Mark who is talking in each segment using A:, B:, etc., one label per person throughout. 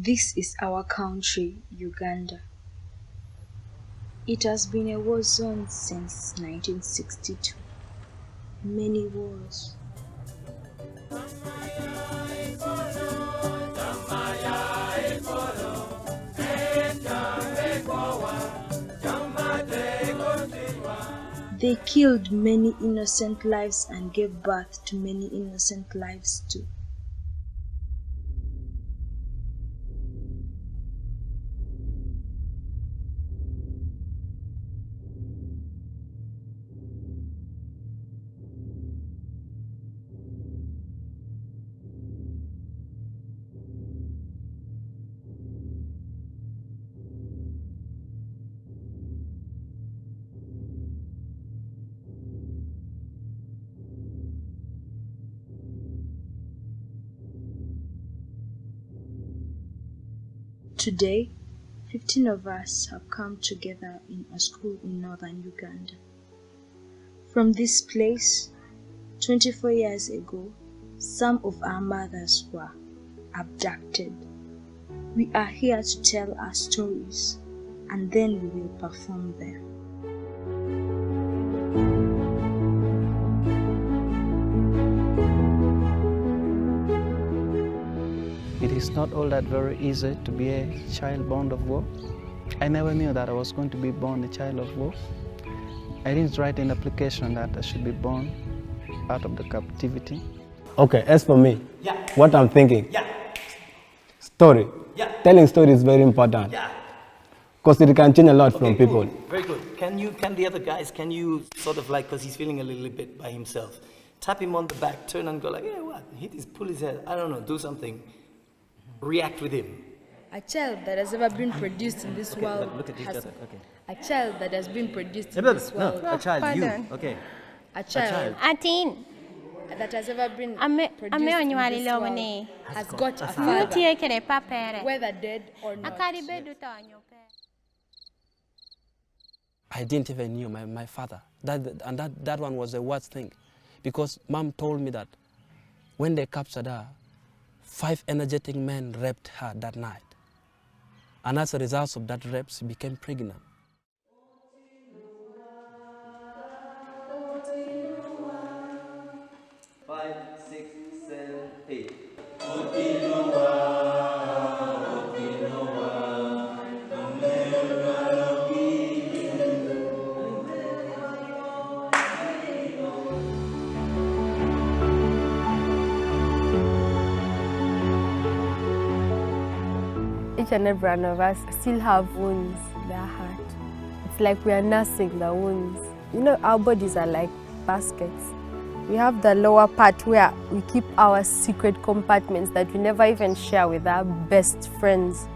A: This is our country, Uganda. It has been a war zone since 1962. Many wars. They killed many innocent lives and gave birth to many innocent lives too. Today, 15 of us have come together in a school in Northern Uganda. From this place, 24 years ago, some of our mothers were abducted. We are here to tell our stories, and then we will perform them.
B: It is not all that very easy to be a child born of war. I never knew that I was going to be born a child of war. I didn't write an application that I should be born out of the captivity.
C: Okay, as for me, what I'm thinking, story. Telling story is very important. Because it can change a lot from people.
D: Cool. Very good. Can the other guys, sort of like, because he's feeling a little bit by himself, tap him on the back, turn and go like, hey, what? Pull his head, I don't know, do something. React with him.
E: A child that has ever been produced in this world.
D: Look at this.
E: A child that has been produced in this world.
D: No, a child,
F: pardon.
D: you. Okay.
E: A child
F: Atin.
E: that has ever been
F: Ame
E: produced in
F: Onywalo
E: this
F: Ilum
E: world has got a father,
F: Mutie kere papere.
E: whether dead or not.
F: Akari bedu tanyope.
G: I didn't even knew my father. That one was the worst thing. Because mom told me that when they captured her, 5 energetic men raped her that night. And as a result of that rape, she became pregnant.
D: Five, 6, 7, 8.
H: Each and every one of us still have wounds in their heart. It's like we are nursing the wounds. You know, our bodies are like baskets. We have the lower part where we keep our secret compartments that we never even share with our best friends.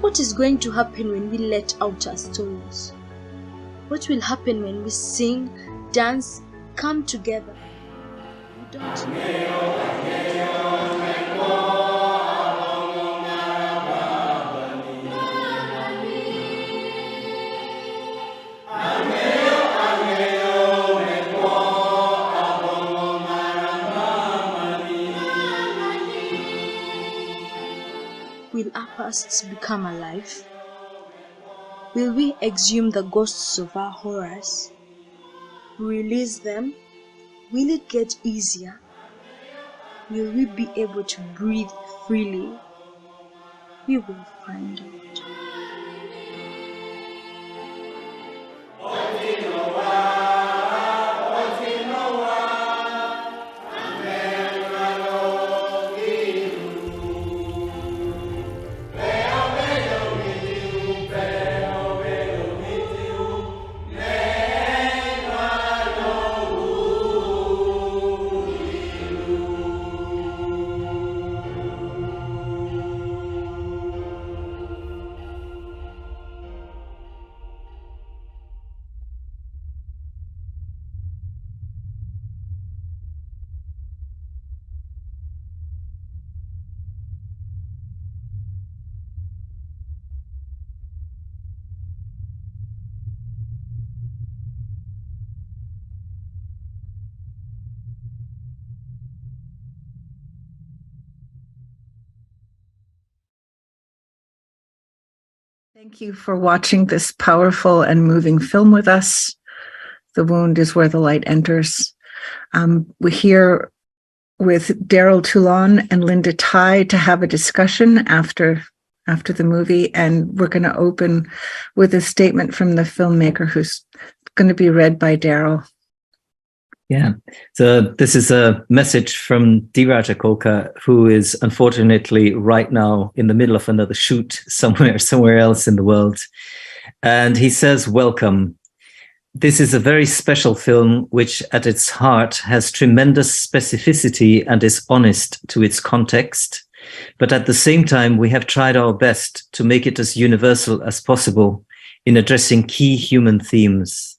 A: What is going to happen when we let out our stories? What will happen when we sing, dance, come together? We don't know. Will our pasts become alive? Will we exhume the ghosts of our horrors? Release them? Will it get easier? Will we be able to breathe freely? We will find out.
I: Thank you for watching this powerful and moving film with us. The Wound is Where the Light Enters. We're here with Darrel, Toulon, and Linda Tai to have a discussion after the movie, and we're going to open with a statement from the filmmaker who's going to be read by Darrel.
J: Yeah, so this is a message from Dheeraj Akolkar, who is unfortunately right now in the middle of another shoot somewhere else in the world. And he says, welcome. This is a very special film, which at its heart has tremendous specificity and is honest to its context. But at the same time, we have tried our best to make it as universal as possible in addressing key human themes.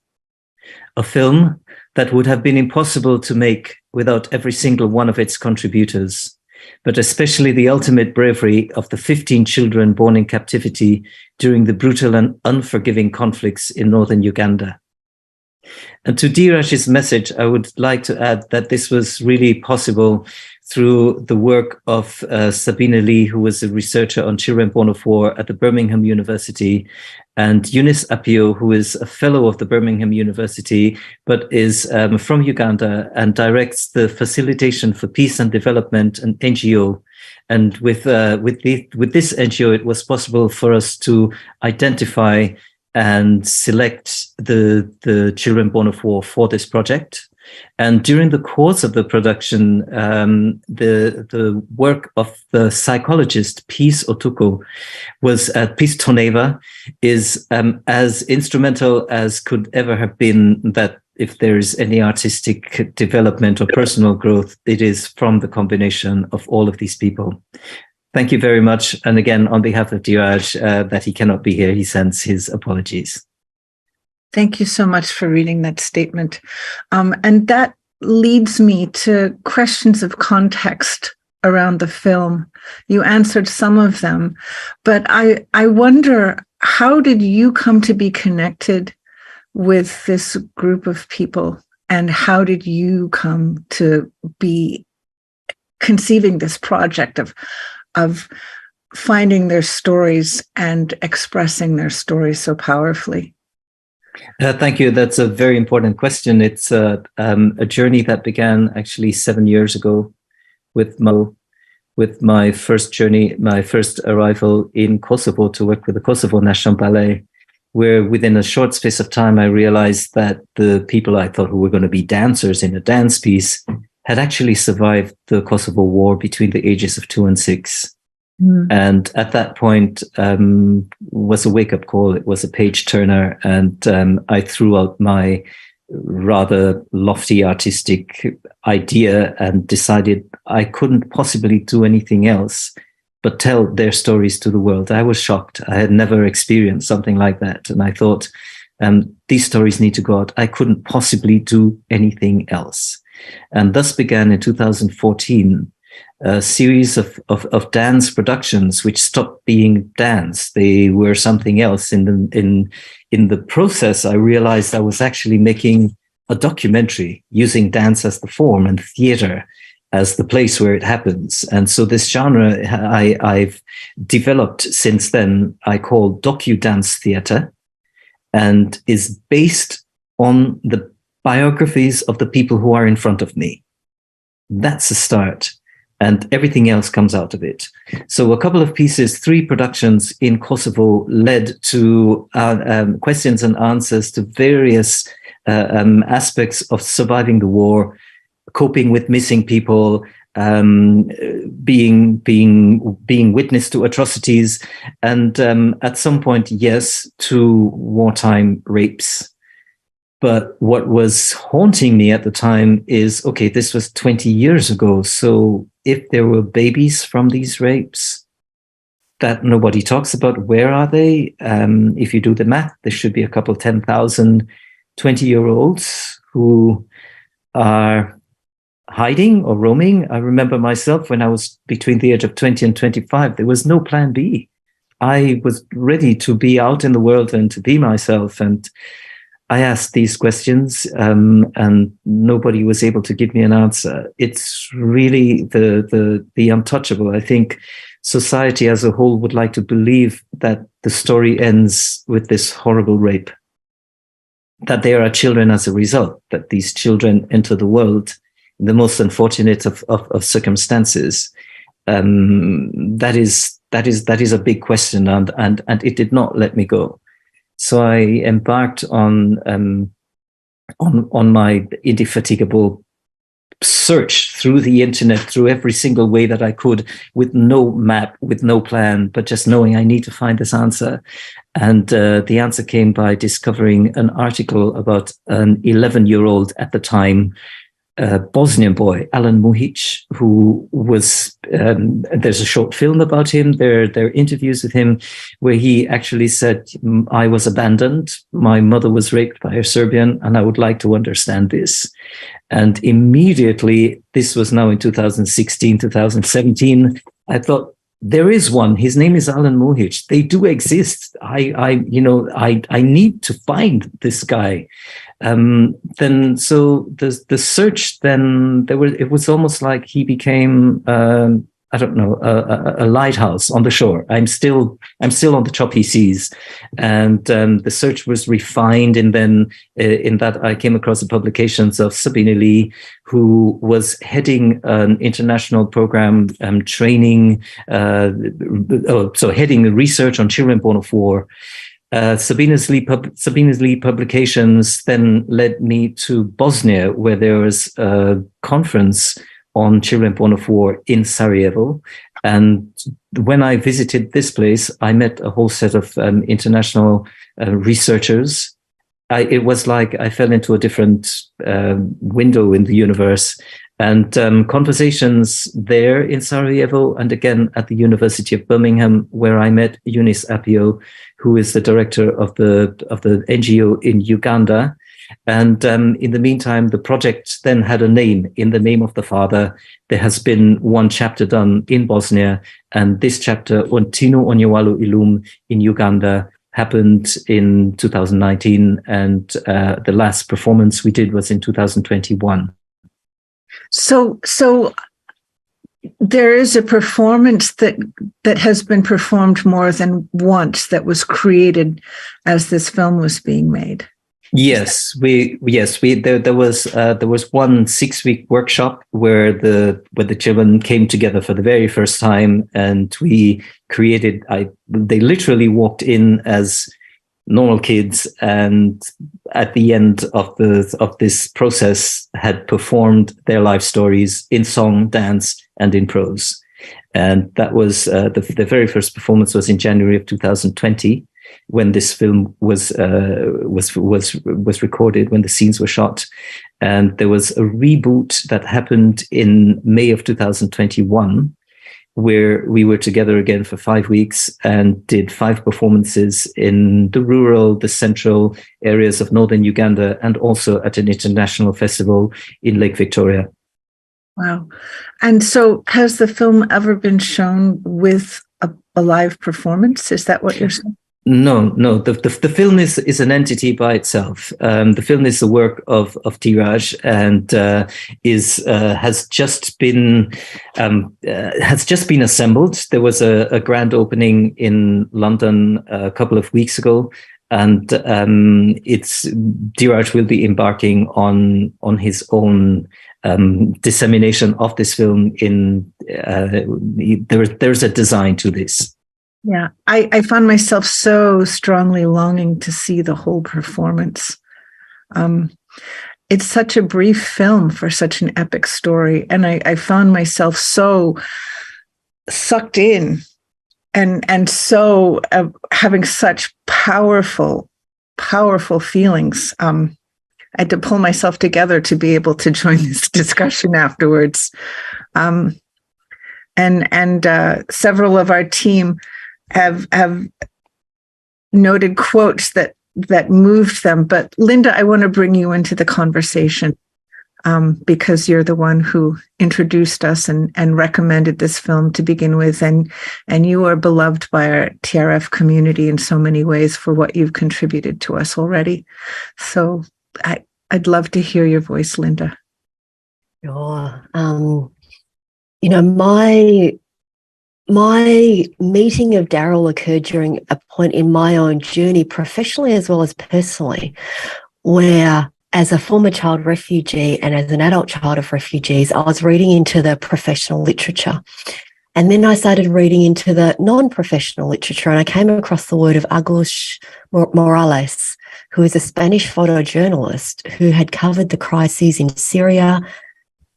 J: A film that would have been impossible to make without every single one of its contributors, but especially the ultimate bravery of the 15 children born in captivity during the brutal and unforgiving conflicts in Northern Uganda. And to Dheeraj's message, I would like to add that this was really possible through the work of Sabine Lee, who was a researcher on children born of war at the Birmingham University, and Eunice Apio, who is a fellow of the Birmingham University, but is from Uganda and directs the Facilitation for Peace and Development, an NGO. And with this NGO, it was possible for us to identify and select the children born of war for this project. And during the course of the production, the work of the psychologist Peace Otuko Peace Toneva is as instrumental as could ever have been. That if there is any artistic development or personal growth, it is from the combination of all of these people. Thank you very much. And again, on behalf of Dheeraj, that he cannot be here, he sends his apologies.
I: Thank you so much for reading that statement. And that leads me to questions of context around the film. You answered some of them, but I wonder, how did you come to be connected with this group of people? And how did you come to be conceiving this project of finding their stories and expressing their stories so powerfully?
J: Thank you. That's a very important question. It's a journey that began actually 7 years ago with my first journey, my first arrival in Kosovo to work with the Kosovo National Ballet, where within a short space of time, I realized that the people I thought who were going to be dancers in a dance piece had actually survived the Kosovo War between the ages of 2 and 6. And at that point was a wake-up call. It was a page turner, and I threw out my rather lofty artistic idea and decided I couldn't possibly do anything else but tell their stories to the world. I was shocked. I had never experienced something like that, and I thought these stories need to go out. I couldn't possibly do anything else, and thus began in 2014. A series of dance productions which stopped being dance. They were something else. In the process, I realized I was actually making a documentary using dance as the form and theater as the place where it happens. And so this genre I've developed since then, I call docu-dance theater, and is based on the biographies of the people who are in front of me. That's a start. And everything else comes out of it. So a couple of pieces, 3 productions in Kosovo led to questions and answers to various aspects of surviving the war, coping with missing people, being witness to atrocities, and at some point, yes, to wartime rapes. But what was haunting me at the time is, okay, this was 20 years ago. So if there were babies from these rapes that nobody talks about, where are they? If you do the math, there should be a couple 10,000 20-year-olds who are hiding or roaming. I remember myself when I was between the age of 20 and 25, there was no plan B. I was ready to be out in the world and to be myself. And I asked these questions, and nobody was able to give me an answer. It's really the untouchable. I think society as a whole would like to believe that the story ends with this horrible rape, that there are children as a result, that these children enter the world in the most unfortunate of circumstances. That is a big question, and it did not let me go. So I embarked on my indefatigable search through the internet, through every single way that I could, with no map, with no plan, but just knowing I need to find this answer. And the answer came by discovering an article about an 11-year-old at the time Bosnian boy, Alan Muhic, who was, there's a short film about him, there are interviews with him where he actually said, I was abandoned, my mother was raped by a Serbian, and I would like to understand this. And immediately, this was now in 2016, 2017, I thought, there is one. His name is Alan Muhic. They do exist. I need to find this guy. Then so the search, then it was almost like he became I don't know, a lighthouse on the shore. I'm still on the choppy seas, and the search was refined. And then in that I came across the publications of Sabine Lee, who was heading an international program, training, heading research on children born of war. Sabine's Lee publications then led me to Bosnia, where there was a conference on children born of war in Sarajevo. And when I visited this place, I met a whole set of international researchers. It was like I fell into a different window in the universe. And conversations there in Sarajevo, and again at the University of Birmingham, where I met Eunice Appiah, who is the director of the NGO in Uganda. And in the meantime, the project then had a name, In the Name of the Father. There has been one chapter done in Bosnia, and this chapter, Otino Onywalo Ilum, in Uganda, happened in 2019, and the last performance we did was in 2021.
I: So there is a performance that has been performed more than once, that was created as this film was being made.
J: Yes, there was one 6-week workshop where the children came together for the very first time, and we created. They literally walked in as normal kids, and at the end of this process had performed their life stories in song, dance, and in prose. And that was the very first performance was in January of 2020. When this film was recorded, when the scenes were shot. And there was a reboot that happened in May of 2021, where we were together again for 5 weeks and did 5 performances in the rural, the central areas of Northern Uganda, and also at an international festival in Lake Victoria.
I: Wow. And so has the film ever been shown with a live performance? Is that what you're saying?
J: No. The film is an entity by itself. The film is the work of Dheeraj, and has just been assembled. There was a grand opening in London a couple of weeks ago, and Dheeraj will be embarking on his own dissemination of this film. There's a design to this.
I: Yeah, I found myself so strongly longing to see the whole performance. It's such a brief film for such an epic story, and I found myself so sucked in, and so having such powerful feelings. I had to pull myself together to be able to join this discussion afterwards. And several of our team have noted quotes that moved them. But Linda, I want to bring you into the conversation because you're the one who introduced us and recommended this film to begin with. And you are beloved by our TRF community in so many ways for what you've contributed to us already. So I'd love to hear your voice, Linda.
K: Sure. my meeting of Darrel occurred during a point in my own journey, professionally as well as personally, where as a former child refugee and as an adult child of refugees, I was reading into the professional literature. And then I started reading into the non-professional literature, and I came across the word of Agus Morales, who is a Spanish photojournalist who had covered the crises in Syria,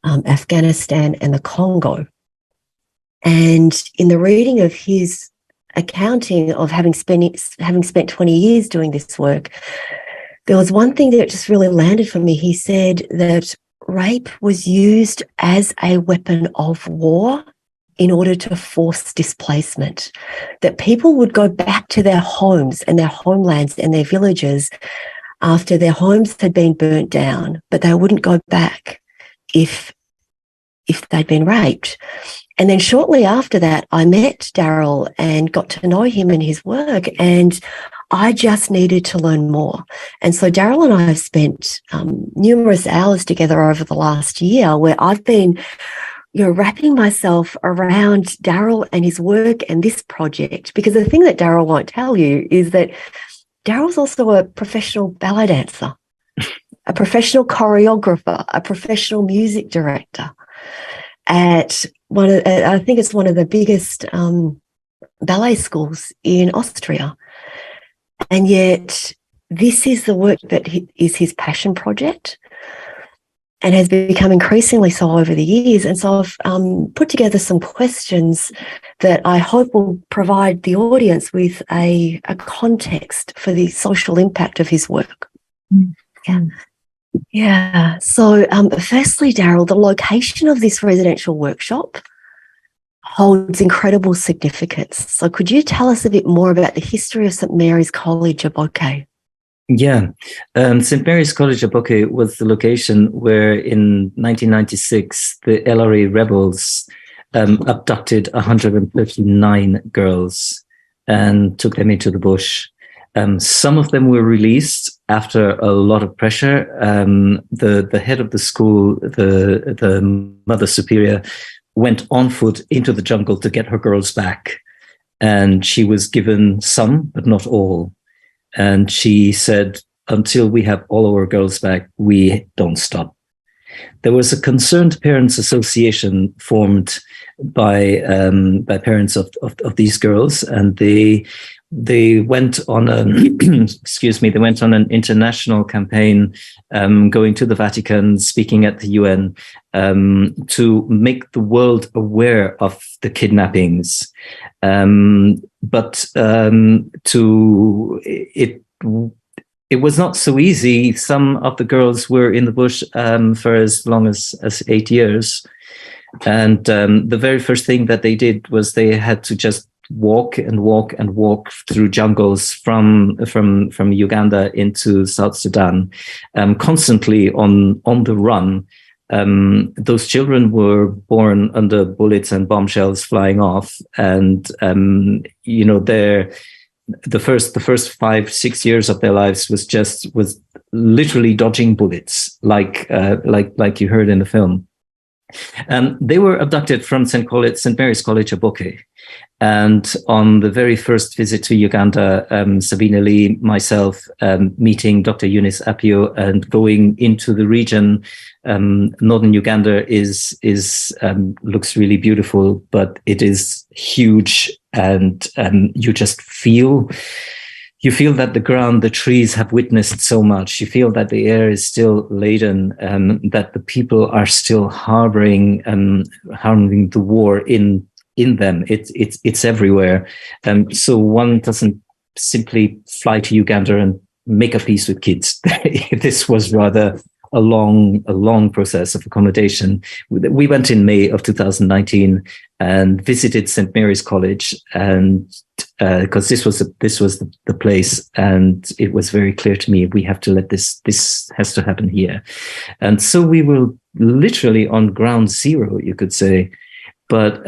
K: Afghanistan, and the Congo. And in the reading of his accounting of having spent 20 years doing this work, there was one thing that just really landed for me. He said that rape was used as a weapon of war in order to force displacement, that people would go back to their homes and their homelands and their villages after their homes had been burnt down, but they wouldn't go back if they'd been raped. And then shortly after that, I met Darrel and got to know him and his work, and I just needed to learn more. And so Darrel and I have spent numerous hours together over the last year where I've been wrapping myself around Darrel and his work and this project, because the thing that Darrel won't tell you is that Darrel's also a professional ballet dancer, a professional choreographer, a professional music director at I think it's one of the biggest ballet schools in Austria. And yet this is the work that is his passion project and has become increasingly so over the years. And so I've put together some questions that I hope will provide the audience with a context for the social impact of his work. Yeah. So firstly, Darrel, the location of this residential workshop holds incredible significance. So could you tell us a bit more about the history of St. Mary's College, Aboke?
J: Yeah, St. Mary's College, Aboke was the location where in 1996, the LRA rebels abducted 139 girls and took them into the bush. Some of them were released after a lot of pressure. The head of the school, the Mother Superior, went on foot into the jungle to get her girls back. And she was given some, but not all. And she said, until we have all our girls back, we don't stop. There was a Concerned Parents Association formed by parents of these girls, and they went on an they went on an international campaign, going to the Vatican, speaking at the UN, to make the world aware of the kidnappings. But it was not so easy. Some of the girls were in the bush for as long as 8 years. And the very first thing that they did was they had to just walk through jungles from Uganda into South Sudan, constantly on the run. Those children were born under bullets and bombshells flying off, and the first 5-6 years of their lives was literally dodging bullets, like you heard in the film. They were abducted from St. Mary's College, Aboke. And on the very first visit to Uganda, Sabina Lee, myself, meeting Dr. Eunice Appiah and going into the region, Northern Uganda looks really beautiful, but it is huge, and you just feel that the ground, the trees have witnessed so much. You feel that the air is still laden, that the people are still harboring the war in them. It's everywhere. So one doesn't simply fly to Uganda and make a peace with kids. This was rather a long process of accommodation. We went in May of 2019 and visited St. Mary's College, and because this was the place, and it was very clear to me, we have to let this has to happen here. And so we were literally on ground zero, you could say. But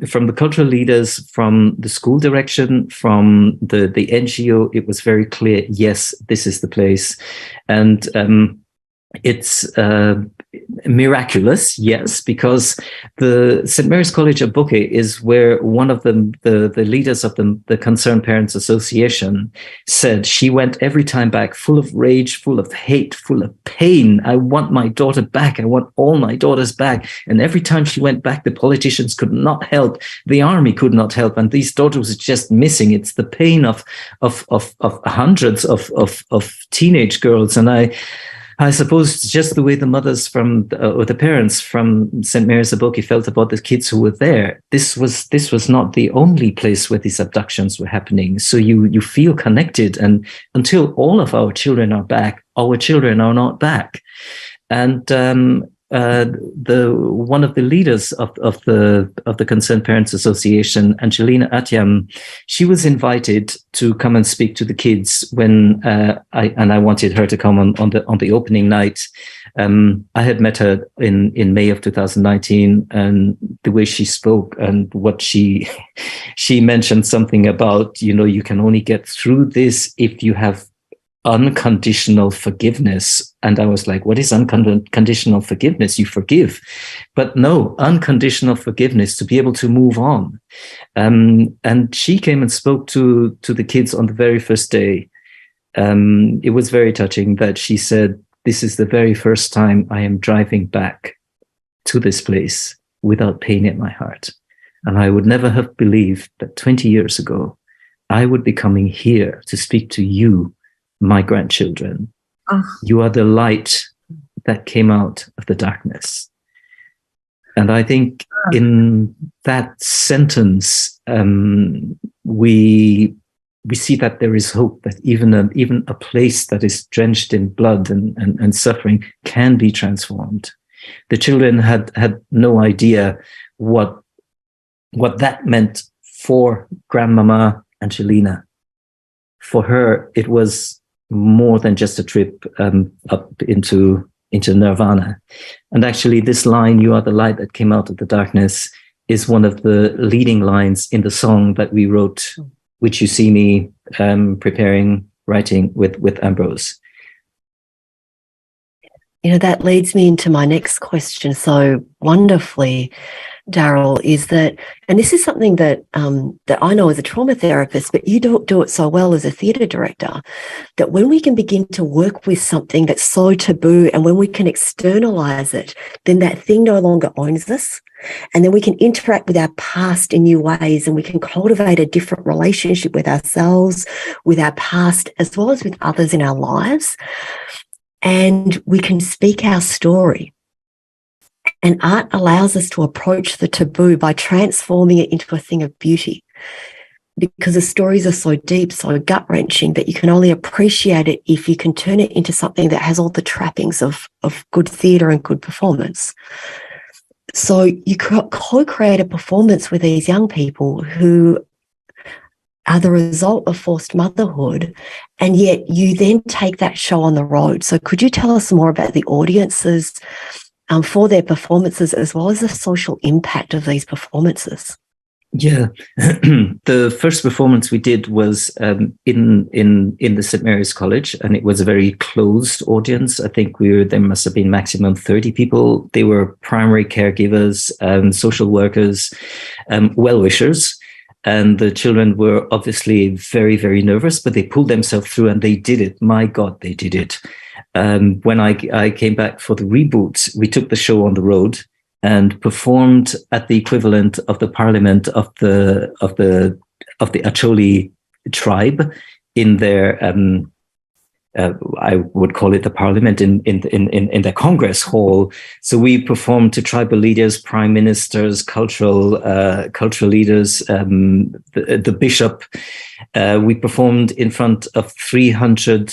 J: from the cultural leaders, from the school direction, from the NGO, it was very clear, yes, this is the place. And it's miraculous, yes, because the St. Mary's College of Bouquet is where one of the leaders of the Concerned Parents Association said she went every time back full of rage, full of hate, full of pain. I want my daughter back. I want all my daughters back. And every time she went back, the politicians could not help. The army could not help. And these daughters were just missing. It's the pain of hundreds of teenage girls. And I suppose it's just the way the mothers or the parents from St. Mary's of Bouquet felt about the kids who were there. This was not the only place where these abductions were happening. So you feel connected, and until all of our children are back, our children are not back. And one of the leaders of the Concerned Parents Association, Angelina Atyam, she was invited to come and speak to the kids when I wanted her to come on the opening night. I had met her in May of 2019, and the way she spoke and what she mentioned something about, you can only get through this if you have unconditional forgiveness. And I was like, what is unconditional forgiveness? You forgive. But no, unconditional forgiveness to be able to move on. And she came and spoke to the kids on the very first day. It was very touching that she said, this is the very first time I am driving back to this place without pain in my heart. And I would never have believed that 20 years ago, I would be coming here to speak to you, my grandchildren. You are the light that came out of the darkness. And I think in that sentence, we see that there is hope, that even a place that is drenched in blood and suffering can be transformed. The children had no idea what that meant for Grandmama Angelina. For her, it was more than just a trip up into nirvana. And actually, this line, "You are the light that came out of the darkness," is one of the leading lines in the song that we wrote, which you see me writing with Ambrose.
K: That leads me into my next question so wonderfully, Darrel, is that, and this is something that that I know as a trauma therapist, but you don't do it so well as a theatre director, that when we can begin to work with something that's so taboo and when we can externalize it, then that thing no longer owns us. And then we can interact with our past in new ways, and we can cultivate a different relationship with ourselves, with our past, as well as with others in our lives. And we can speak our story. And art allows us to approach the taboo by transforming it into a thing of beauty, because the stories are so deep, so gut-wrenching, that you can only appreciate it if you can turn it into something that has all the trappings of good theatre and good performance. So you co-create a performance with these young people who are the result of forced motherhood, and yet you then take that show on the road. So could you tell us more about the audiences for their performances, as well as the social impact of these performances?
J: Yeah, the first performance we did was in the St. Mary's College, and it was a very closed audience. I think there must have been maximum 30 people. They were primary caregivers, social workers, well-wishers. And the children were obviously very, very nervous, but they pulled themselves through and they did it. My God, they did it. When I came back for the reboot, we took the show on the road and performed at the equivalent of the parliament of the Acholi tribe in their I would call it the parliament in the Congress hall. So we performed to tribal leaders, prime ministers, cultural leaders, the bishop. We performed in front of 300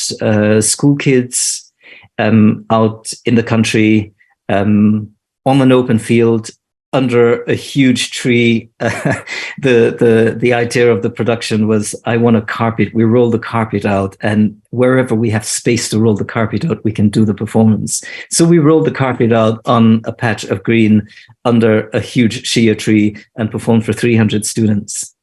J: school kids out in the country, on an open field, under a huge tree. The idea of the production was, I want a carpet. We roll the carpet out, and wherever we have space to roll the carpet out, we can do the performance. So we rolled the carpet out on a patch of green under a huge shea tree and performed for 300 students.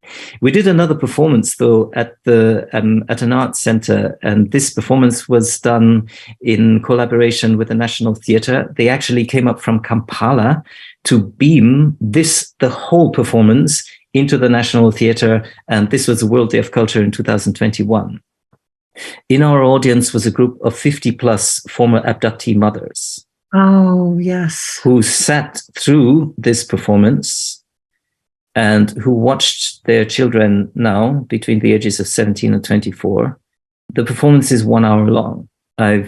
J: We did another performance though at an art center, and this performance was done in collaboration with the National Theatre. They actually came up from Kampala to beam the whole performance into the National Theatre, and this was the World Day of Culture in 2021. In our audience was a group of 50 plus former abductee mothers.
I: Oh, yes.
J: Who sat through this performance and who watched their children now between the ages of 17 and 24. The performance is 1 hour long. I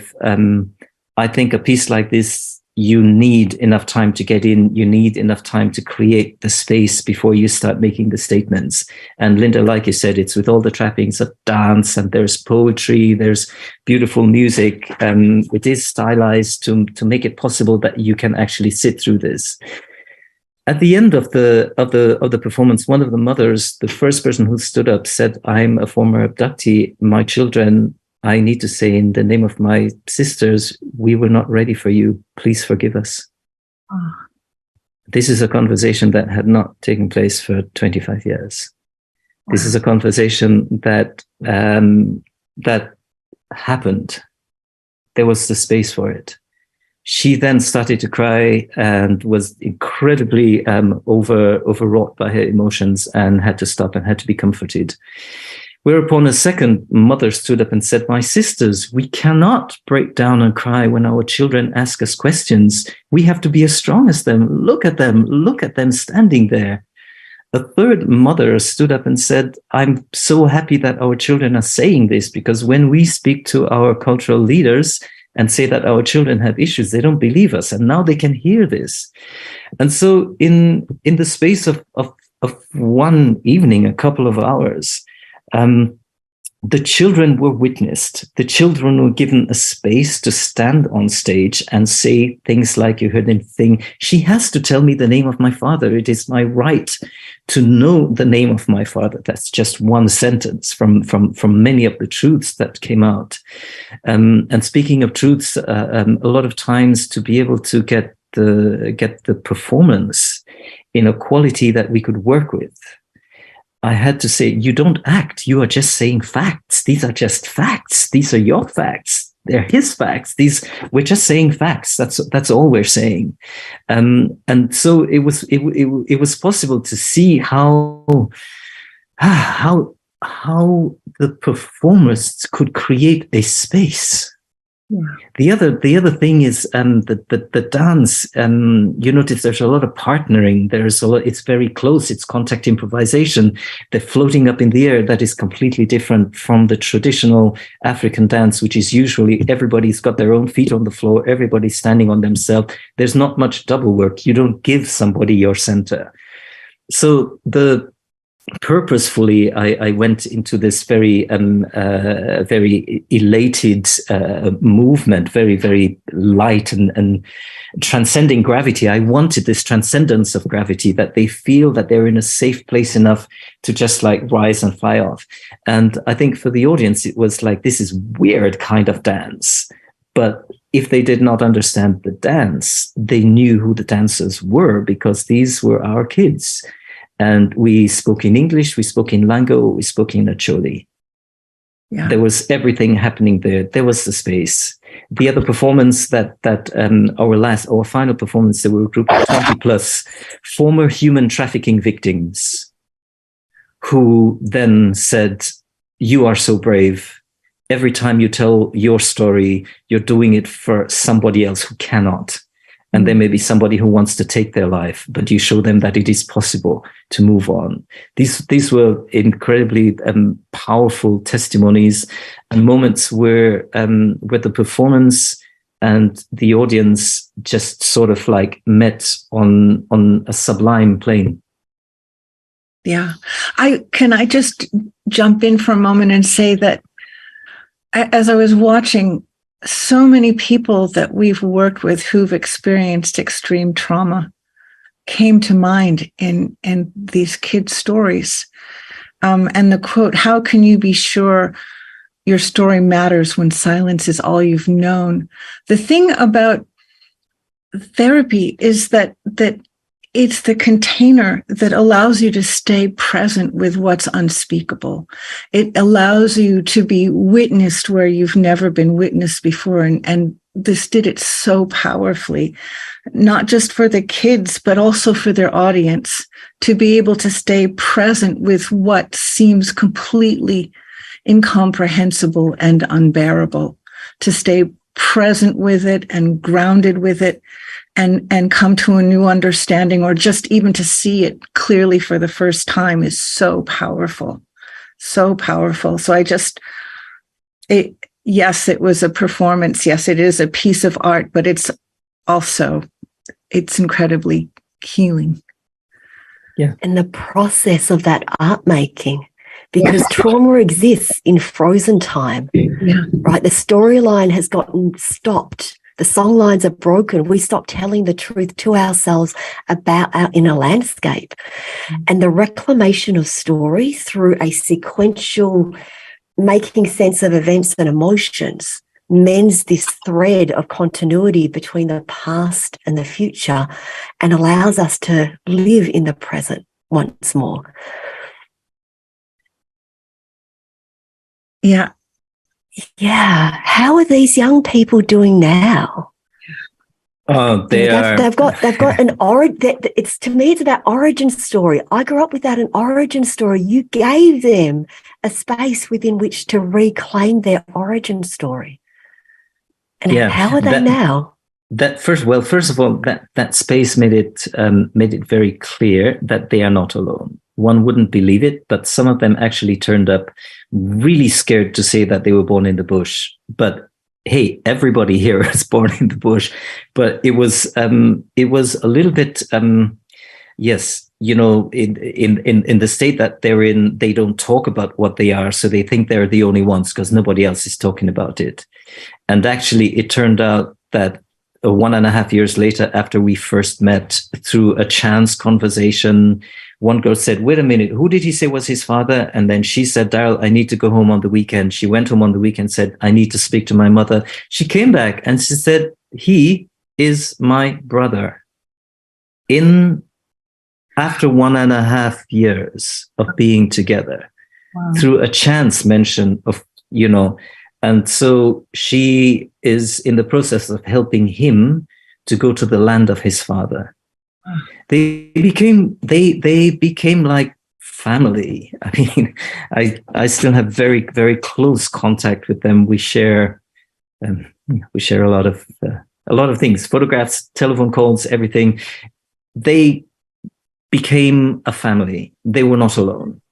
J: think a piece like this, you need enough time to get in, you need enough time to create the space before you start making the statements. And Linda, like you said, it's with all the trappings of dance, and there's poetry, there's beautiful music. It is stylized to make it possible that you can actually sit through this. At the end of the performance, one of the mothers, the first person who stood up, said, "I'm a former abductee. My children, I need to say in the name of my sisters, we were not ready for you. Please forgive us." Oh. This is a conversation that had not taken place for 25 years. Wow. This is a conversation that happened. There was the space for it. She then started to cry and was incredibly overwrought by her emotions and had to stop and had to be comforted. Whereupon a second mother stood up and said, "My sisters, we cannot break down and cry when our children ask us questions. We have to be as strong as them. Look at them standing there." A third mother stood up and said, "I'm so happy that our children are saying this, because when we speak to our cultural leaders and say that our children have issues, they don't believe us. And now they can hear this." And so in the space of one evening, a couple of hours, the children were witnessed. The children were given a space to stand on stage and say things like you heard him saying, "She has to tell me the name of my father. It is my right to know the name of my father." That's just one sentence from many of the truths that came out. And speaking of truths, a lot of times to be able to get the performance in a quality that we could work with, I had to say, "You don't act, you are just saying facts. These are just facts. These are your facts. They're his facts. We're just saying facts. That's all we're saying." And so it was possible to see how the performers could create a space. Yeah. The other thing is the dance. You notice there's a lot of partnering. There's a lot. It's very close. It's contact improvisation. They're floating up in the air. That is completely different from the traditional African dance, which is usually everybody's got their own feet on the floor. Everybody's standing on themselves. There's not much double work. You don't give somebody your center. So purposefully, I went into this very elated movement, very, very light and transcending gravity. I wanted this transcendence of gravity, that they feel that they're in a safe place enough to just like rise and fly off. And I think for the audience, it was like, this is weird kind of dance. But if they did not understand the dance, they knew who the dancers were, because these were our kids. And we spoke in English, we spoke in Lango, we spoke in Acholi. Yeah. There was everything happening there. There was the space. The other performance our final performance, there were a group of 20 plus former human trafficking victims who then said, "You are so brave. Every time you tell your story, you're doing it for somebody else who cannot. And there may be somebody who wants to take their life, but you show them that it is possible to move on." These were incredibly powerful testimonies and moments where the performance and the audience just sort of like met on a sublime plane.
I: Yeah. Can I just jump in for a moment and say that as I was watching, so many people that we've worked with who've experienced extreme trauma came to mind in these kids' stories. And the quote, "How can you be sure your story matters when silence is all you've known?" The thing about therapy is that it's the container that allows you to stay present with what's unspeakable. It allows you to be witnessed where you've never been witnessed before. And this did it so powerfully, not just for the kids, but also for their audience, to be able to stay present with what seems completely incomprehensible and unbearable, to stay present with it and grounded with it, and come to a new understanding, or just even to see it clearly for the first time, is so powerful, so powerful. So yes, it was a performance. Yes, it is a piece of art, but it's incredibly healing.
K: Yeah. And the process of that art making, because trauma exists in frozen time, right? The storyline has gotten stopped. The song lines are broken. We stop telling the truth to ourselves about our inner landscape. And the reclamation of story through a sequential making sense of events and emotions mends this thread of continuity between the past and the future and allows us to live in the present once more.
I: Yeah.
K: Yeah. How are these young people doing now?
J: Oh,
K: they've got an origin. It's, to me, it's about origin story. I grew up without an origin story. You gave them a space within which to reclaim their origin story. And how are they now?
J: First of all, that space made it very clear that they are not alone. One wouldn't believe it, but some of them actually turned up really scared to say that they were born in the bush. But hey, everybody here is born in the bush. But it was a little bit, yes, you know, in the state that they're in, they don't talk about what they are, so they think they're the only ones because nobody else is talking about it. And actually, it turned out that 1.5 years later, after we first met through a chance conversation, one girl said, wait a minute, who did he say was his father? And then she said, Darrel, I need to go home on the weekend. She went home on the weekend, said, I need to speak to my mother. She came back and she said, he is my brother. After 1.5 years of being together, through a chance mention of, you know, and so she is in the process of helping him to go to the land of his father. They became like family. I mean, I still have very, very close contact with them. We share a lot of things, photographs, telephone calls, everything. They became a family. They were not alone.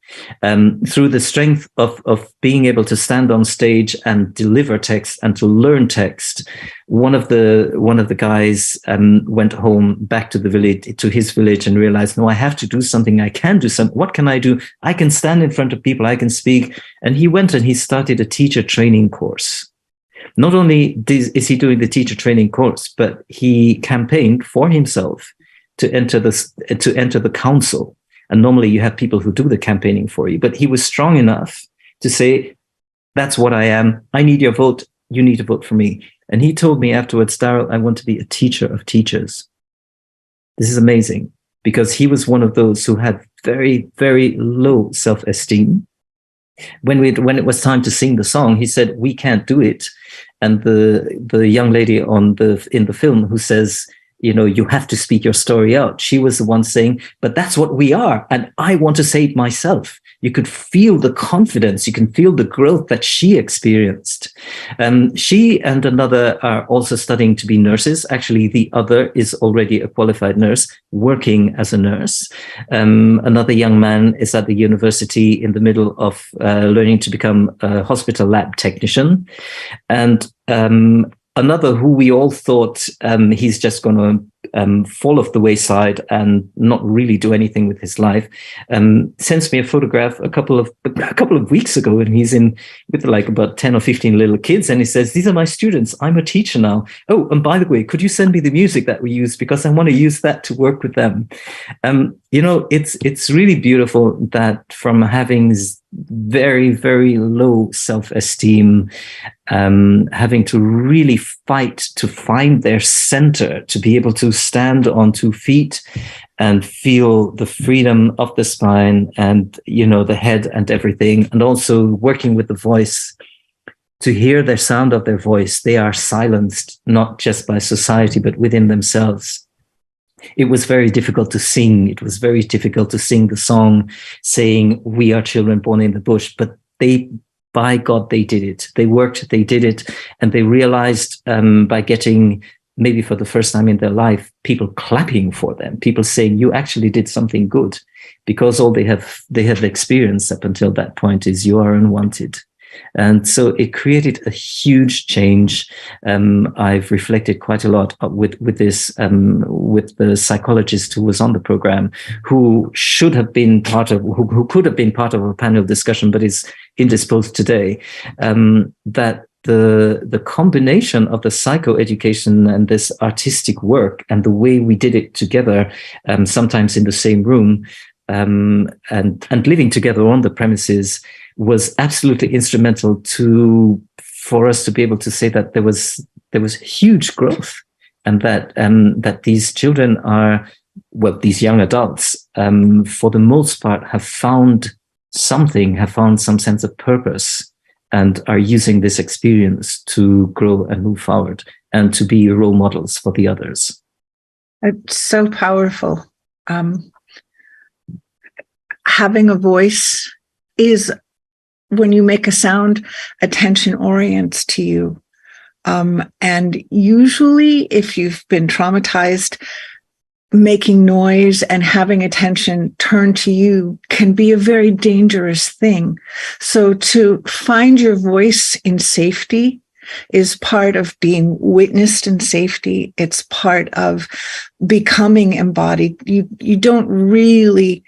J: Through the strength of being able to stand on stage and deliver text and to learn text, one of the guys went home back to the village, to his village, and realized, no, I have to do something. I can do something. What can I do? I can stand in front of people. I can speak. And he went and he started a teacher training course. Not only is he doing the teacher training course, but he campaigned for himself to enter the council. And normally you have people who do the campaigning for you, but he was strong enough to say, that's what I am. I need your vote. You need to vote for me. And he told me afterwards, Darrel, I want to be a teacher of teachers. This is amazing, because he was one of those who had very, very low self-esteem. When it was time to sing the song, he said, we can't do it. And the young lady in the film who says, you know, you have to speak your story out, she was the one saying, but that's what we are. And I want to say it myself. You could feel the confidence. You can feel the growth that she experienced. She and another are also studying to be nurses. Actually, the other is already a qualified nurse working as a nurse. Another young man is at the university in the middle of learning to become a hospital lab technician. And another who we all thought he's just going to fall off the wayside and not really do anything with his life, sends me a photograph a couple of weeks ago, and he's with like about 10 or 15 little kids, and he says, these are my students. I'm a teacher now. Oh, and by the way, could you send me the music that we use, because I want to use that to work with them. You know, it's really beautiful that from having very, very low self-esteem, having to really fight to find their center, to be able to stand on 2 feet and feel the freedom of the spine and, the head and everything, and also working with the voice to hear the sound of their voice. They are silenced, not just by society, but within themselves. It was very difficult to sing. It was very difficult to sing the song saying, "We are children born in the bush," but by God, they did it. They worked, they did it, and they realized by getting, maybe for the first time in their life, people clapping for them, people saying, "You actually did something good," because all they have experienced up until that point is you are unwanted. And so it created a huge change. I've reflected quite a lot with this, with the psychologist who was on the program, who should have been who could have been part of a panel discussion, but is indisposed today. That the combination of the psychoeducation and this artistic work and the way we did it together, sometimes in the same room, and living together on the premises, was absolutely instrumental for us to be able to say that there was huge growth, and that these children are, well, these young adults, for the most part, have found some sense of purpose, and are using this experience to grow and move forward and to be role models for the others.
I: It's so powerful. Having a voice is, when you make a sound, attention orients to you. And usually, if you've been traumatized, making noise and having attention turn to you can be a very dangerous thing. So to find your voice in safety is part of being witnessed in safety. It's part of becoming embodied. You don't really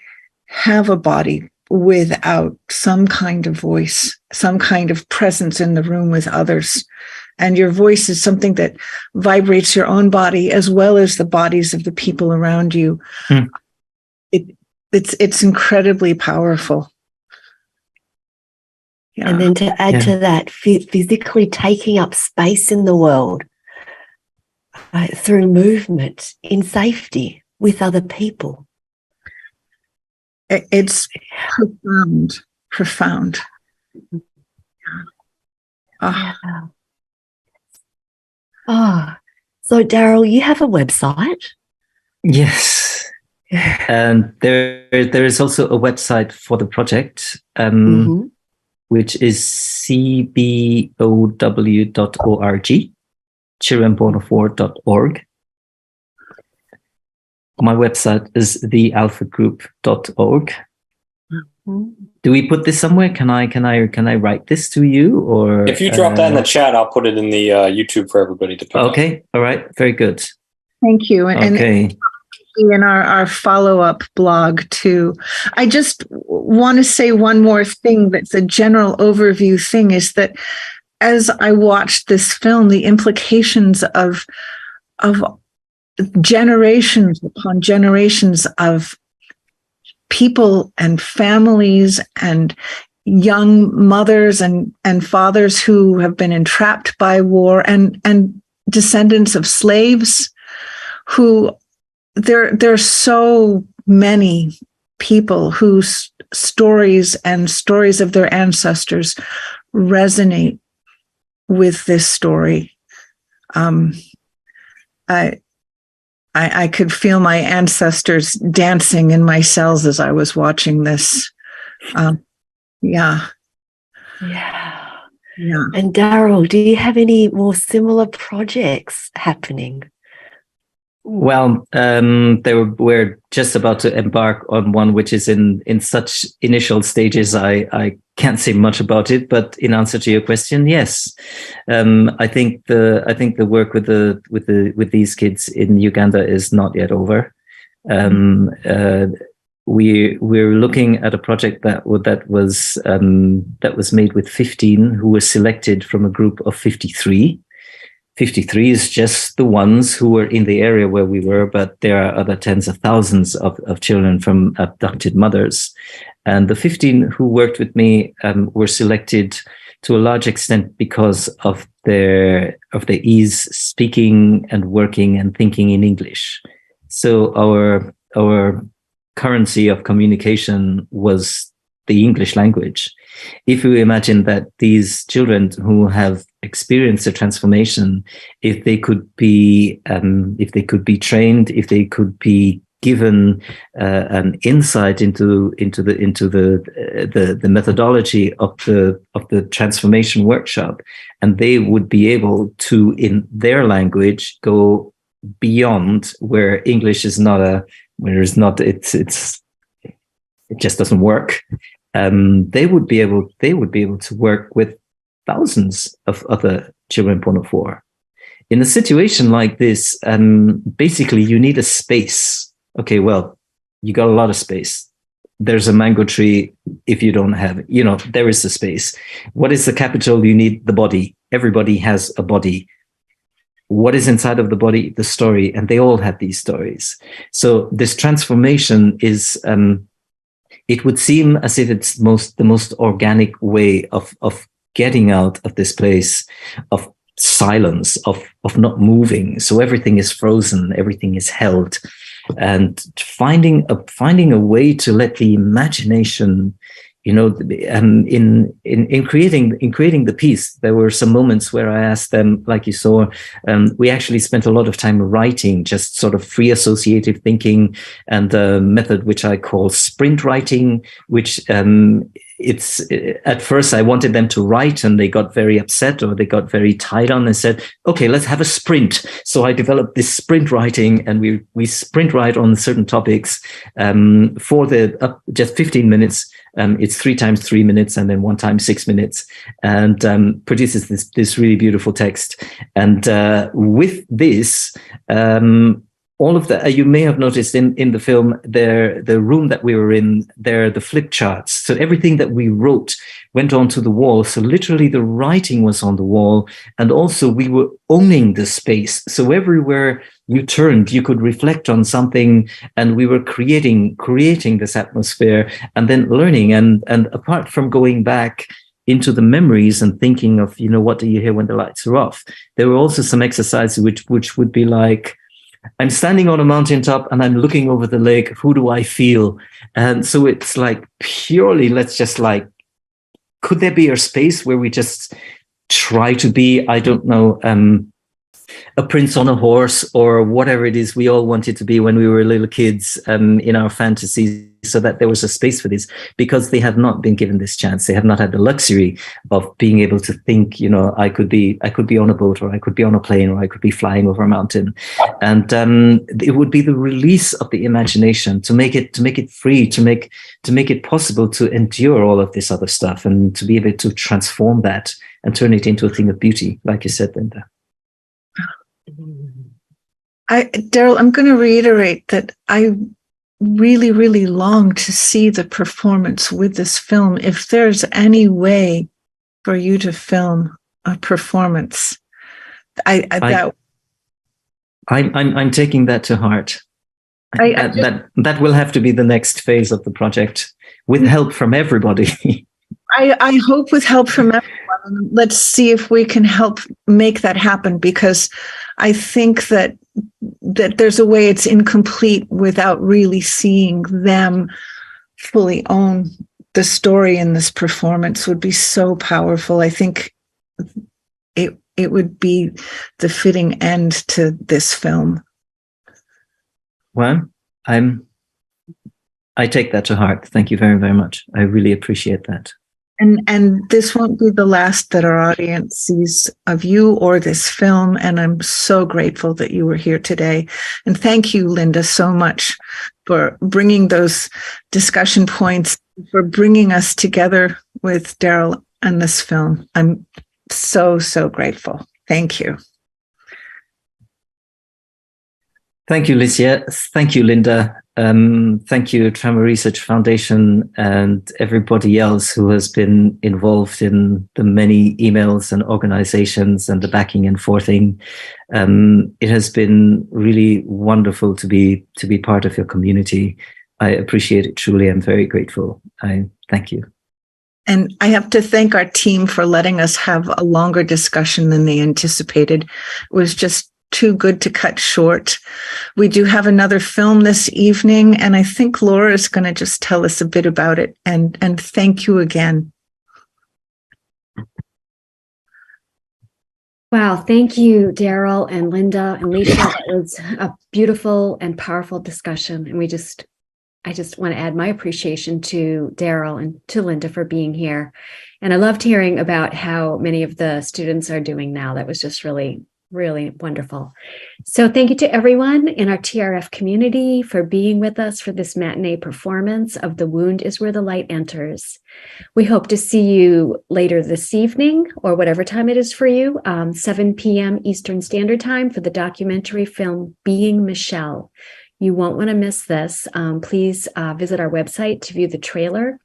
I: have a body without some kind of voice, some kind of presence in the room with others. And your voice is something that vibrates your own body as well as the bodies of the people around you. Mm. It's incredibly powerful.
K: Yeah. And then to add to that, physically taking up space in the world through movement in safety with other people.
I: It's profound.
K: Yeah. So Darrel, you have a website?
J: Yes. And there is also a website for the project, which is CBOW.org, childrenbornofwar.org. My website is thealphagroup.org. Do we put this somewhere? Can I write this to you, or
L: if you drop that in the chat, I'll put it in the YouTube for everybody to pick up.
J: Okay, all right, very good.
I: Thank you. And in our follow-up blog too. I just want to say one more thing that's a general overview thing, is that as I watched this film, the implications of generations upon generations of people and families and young mothers and fathers who have been entrapped by war, and descendants of slaves who there's so many people whose stories and stories of their ancestors resonate with this story. I could feel my ancestors dancing in my cells as I was watching this. Yeah.
K: And Darrel, do you have any more similar projects happening?
J: Well, we're just about to embark on one which is in such initial stages. I can't say much about it, but in answer to your question, yes, I think the work with these kids in Uganda is not yet over. We're looking at a project that was made with 15 who were selected from a group of 53. 53 is just the ones who were in the area where we were, but there are other tens of thousands of children from abducted mothers. And the 15 who worked with me were selected to a large extent because of their ease speaking and working and thinking in English. So our currency of communication was the English language. If you imagine that these children who have experienced a transformation, if they could be trained, if they could be given an insight into the methodology of the transformation workshop, and they would be able to, in their language, go beyond where English is not it just doesn't work. They would be able to work with thousands of other children born of war. In a situation like this, basically you need a space. Okay, well, you got a lot of space. There's a mango tree. If you don't have it, there is a space. What is the capital? You need the body. Everybody has a body. What is inside of the body? The story. And they all have these stories. So this transformation is, it would seem as if it's the most organic way of getting out of this place of silence, of not moving. So everything is frozen, everything is held, and finding a way to let the imagination, in creating the piece, there were some moments where I asked them, like you saw, we actually spent a lot of time writing, just sort of free associative thinking, and a method which I call sprint writing, which it's at first I wanted them to write and they got very upset or they got very tied on and said, okay, let's have a sprint. So I developed this sprint writing, and we sprint write on certain topics for just 15 minutes. It's 3 times 3 minutes and then 1 time 6 minutes, and produces this really beautiful text. And with this, all of the, you may have noticed in the film, the room that we were in, there are the flip charts. So everything that we wrote went onto the wall. So literally the writing was on the wall, and also we were owning the space. So everywhere you turned, you could reflect on something, and we were creating this atmosphere and then learning. And apart from going back into the memories and thinking of, what do you hear when the lights are off, there were also some exercises which would be like, I'm standing on a mountaintop and I'm looking over the lake. Who do I feel? And so it's like purely, let's just like, could there be a space where we just try to be, I don't know, a prince on a horse or whatever it is we all wanted to be when we were little kids in our fantasies, so that there was a space for this, because they have not been given this chance. They have not had the luxury of being able to think, I could be on a boat, or I could be on a plane, or I could be flying over a mountain. And it would be the release of the imagination to make it free, to make it possible to endure all of this other stuff, and to be able to transform that and turn it into a thing of beauty, like you said, Linda.
I: Darrel, I'm going to reiterate that I really, really long to see the performance with this film. If there's any way for you to film a performance, I'm
J: taking that to heart. That will have to be the next phase of the project, with help from everybody.
I: I hope with help from everyone. Let's see if we can help make that happen, because I think that there's a way it's incomplete without really seeing them fully own the story in this performance. Would be so powerful. I think it would be the fitting end to this film.
J: Well, I take that to heart. Thank you very, very much. I really appreciate that.
I: And this won't be the last that our audience sees of you or this film. And I'm so grateful that you were here today. And thank you, Linda, so much for bringing those discussion points, for bringing us together with Darrel and this film. I'm so, so grateful. Thank you.
J: Thank you, Licia. Thank you, Linda. Thank you, Trauma Research Foundation, and everybody else who has been involved in the many emails and organizations and the backing and forthing. It has been really wonderful to be part of your community. I appreciate it truly. I'm very grateful. I thank you.
I: And I have to thank our team for letting us have a longer discussion than they anticipated. It was just too good to cut short. We do have another film this evening, and I think Laura is going to just tell us a bit about it. And thank you again.
M: Wow, thank you, Darrel and Linda and Leisha. It was a beautiful and powerful discussion. And I just want to add my appreciation to Darrel and to Linda for being here. And I loved hearing about how many of the students are doing now. That was just really, really wonderful. So thank you to everyone in our TRF community for being with us for this matinee performance of The Wound is Where the Light Enters. We hope to see you later this evening, or whatever time it is for you, 7 p.m. Eastern Standard Time, for the documentary film Being Michelle. You won't want to miss this. Please visit our website to view the trailer.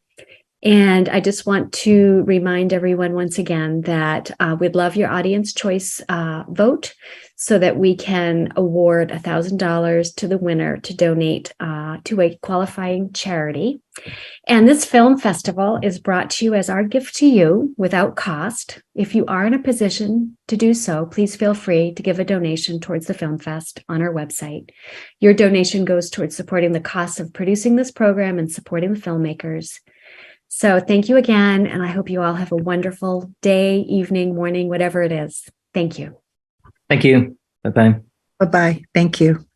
M: And I just want to remind everyone once again that we'd love your audience choice vote so that we can award $1,000 to the winner to donate to a qualifying charity. And this film festival is brought to you as our gift to you without cost. If you are in a position to do so, please feel free to give a donation towards the Film Fest on our website. Your donation goes towards supporting the costs of producing this program and supporting the filmmakers. So thank you again, and I hope you all have a wonderful day, evening, morning, whatever it is. Thank you.
J: Thank you. Bye-bye.
I: Bye-bye. Thank you.